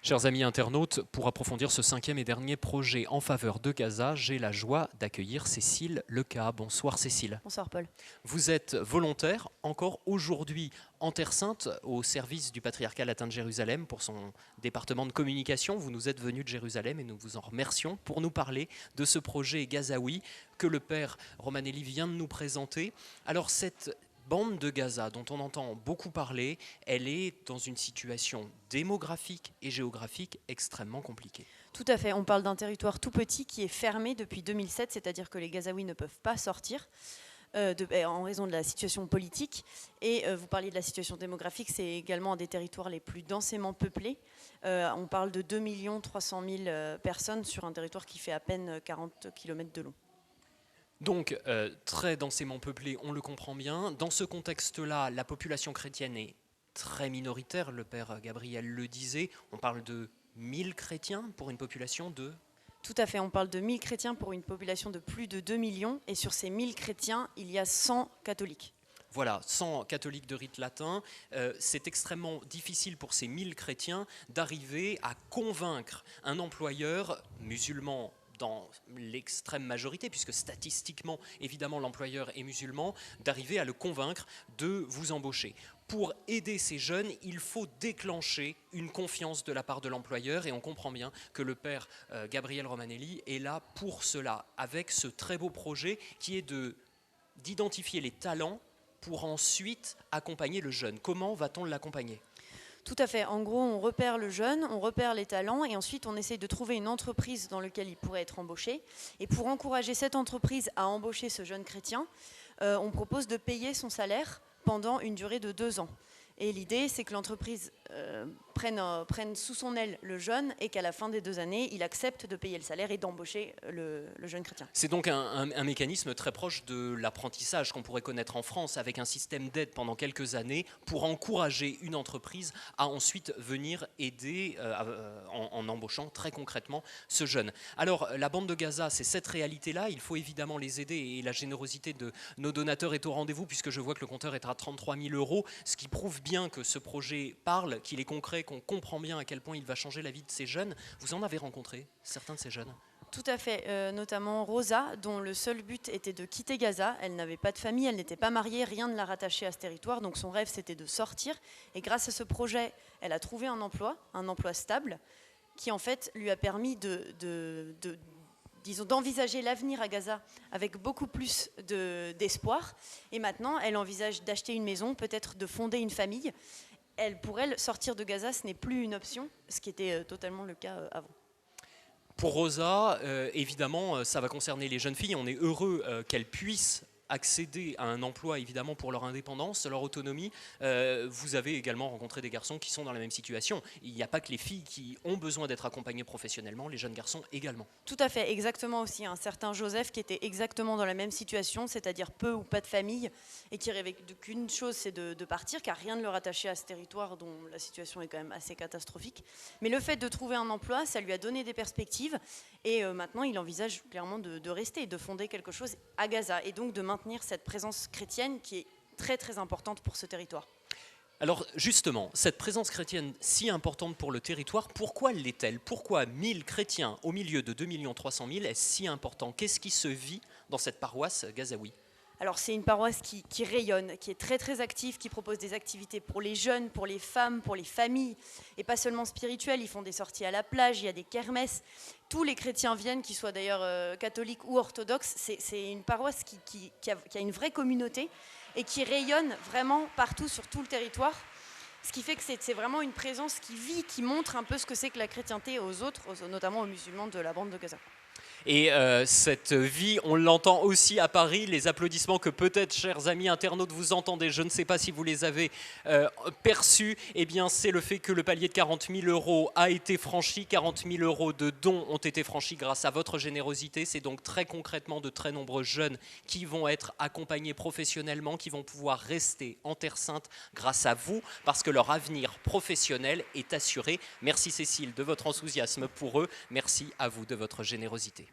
Chers amis internautes, pour approfondir ce 5e et dernier projet en faveur de Gaza, j'ai la joie d'accueillir Cécile Leca. Bonsoir Cécile. Bonsoir Paul. Vous êtes volontaire, encore aujourd'hui en Terre Sainte, au service du patriarcat latin de Jérusalem pour son département de communication. Vous nous êtes venu de Jérusalem et nous vous en remercions pour nous parler de ce projet gazaoui que le père Romanelli vient de nous présenter. Alors cette bande de Gaza, dont on entend beaucoup parler, elle est dans une situation démographique et géographique extrêmement compliquée. Tout à fait, on parle d'un territoire tout petit qui est fermé depuis 2007, c'est-à-dire que les Gazaouis ne peuvent pas sortir en raison de la situation politique. Et vous parliez de la situation démographique, c'est également un des territoires les plus densément peuplés. On parle de 2 300 000 personnes sur un territoire qui fait à peine 40 km de long. Donc, très densément peuplé, on le comprend bien. Dans ce contexte-là, la population chrétienne est très minoritaire, le père Gabriel le disait. On parle de 1000 chrétiens pour une population de... Tout à fait, on parle de 1000 chrétiens pour une population de plus de 2 millions. Et sur ces 1000 chrétiens, il y a 100 catholiques. Voilà, 100 catholiques de rite latin. C'est extrêmement difficile pour ces 1000 chrétiens d'arriver à convaincre un employeur musulman dans l'extrême majorité, puisque statistiquement, évidemment, l'employeur est musulman, d'arriver à le convaincre de vous embaucher. Pour aider ces jeunes, il faut déclencher une confiance de la part de l'employeur, et on comprend bien que le père Gabriel Romanelli est là pour cela, avec ce très beau projet qui est d'identifier les talents pour ensuite accompagner le jeune. Comment va-t-on l'accompagner ? Tout à fait. En gros, on repère le jeune, on repère les talents et ensuite on essaye de trouver une entreprise dans laquelle il pourrait être embauché. Et pour encourager cette entreprise à embaucher ce jeune chrétien, on propose de payer son salaire pendant une durée de 2 ans. Et l'idée, c'est que l'entreprise prenne sous son aile le jeune et qu'à la fin des 2 années, il accepte de payer le salaire et d'embaucher le jeune chrétien. C'est donc un mécanisme très proche de l'apprentissage qu'on pourrait connaître en France, avec un système d'aide pendant quelques années pour encourager une entreprise à ensuite venir aider en embauchant très concrètement ce jeune. Alors, la bande de Gaza, c'est cette réalité-là. Il faut évidemment les aider et la générosité de nos donateurs est au rendez-vous, puisque je vois que le compteur est à 33 000 €, ce qui prouve bien que ce projet parle, qu'il est concret, qu'on comprend bien à quel point il va changer la vie de ces jeunes. Vous en avez rencontré certains de ces jeunes ? Tout à fait, notamment Rosa, dont le seul but était de quitter Gaza. Elle n'avait pas de famille, elle n'était pas mariée, rien ne la rattachait à ce territoire, donc son rêve c'était de sortir. Et grâce à ce projet, elle a trouvé un emploi stable, qui en fait lui a permis d'envisager l'avenir à Gaza avec beaucoup plus d'espoir. Et maintenant, elle envisage d'acheter une maison, peut-être de fonder une famille. Pour elle, sortir de Gaza, ce n'est plus une option, ce qui était totalement le cas avant. Pour Rosa, évidemment, ça va concerner les jeunes filles. On est heureux qu'elles puissent accéder à un emploi, évidemment, pour leur indépendance, leur autonomie. Vous avez également rencontré des garçons qui sont dans la même situation. Il n'y a pas que les filles qui ont besoin d'être accompagnées professionnellement, les jeunes garçons également. Tout à fait, exactement aussi. Un certain Joseph qui était exactement dans la même situation, c'est-à-dire peu ou pas de famille, et qui rêvait qu'une chose, c'est de partir, car rien ne le rattachait à ce territoire dont la situation est quand même assez catastrophique. Mais le fait de trouver un emploi, ça lui a donné des perspectives, et maintenant il envisage clairement de rester, de fonder quelque chose à Gaza, et donc de maintenir cette présence chrétienne qui est très très importante pour ce territoire. Alors justement, cette présence chrétienne si importante pour le territoire, pourquoi l'est-elle ? Pourquoi 1000 chrétiens au milieu de 2 300 000 est si important ? Qu'est-ce qui se vit dans cette paroisse gazaoui ? Alors c'est une paroisse qui rayonne, qui est très très active, qui propose des activités pour les jeunes, pour les femmes, pour les familles, et pas seulement spirituelles. Ils font des sorties à la plage, il y a des kermesses. Tous les chrétiens viennent, qu'ils soient d'ailleurs catholiques ou orthodoxes. C'est une paroisse qui a une vraie communauté et qui rayonne vraiment partout sur tout le territoire. Ce qui fait que c'est vraiment une présence qui vit, qui montre un peu ce que c'est que la chrétienté aux autres, notamment aux musulmans de la bande de Gaza. Et cette vie, on l'entend aussi à Paris, les applaudissements que peut-être, chers amis internautes, vous entendez, je ne sais pas si vous les avez perçus, eh bien c'est le fait que le palier de 40 000 € a été franchi, 40 000 € de dons ont été franchis grâce à votre générosité. C'est donc très concrètement de très nombreux jeunes qui vont être accompagnés professionnellement, qui vont pouvoir rester en Terre Sainte grâce à vous, parce que leur avenir professionnel est assuré. Merci Cécile de votre enthousiasme pour eux, merci à vous de votre générosité.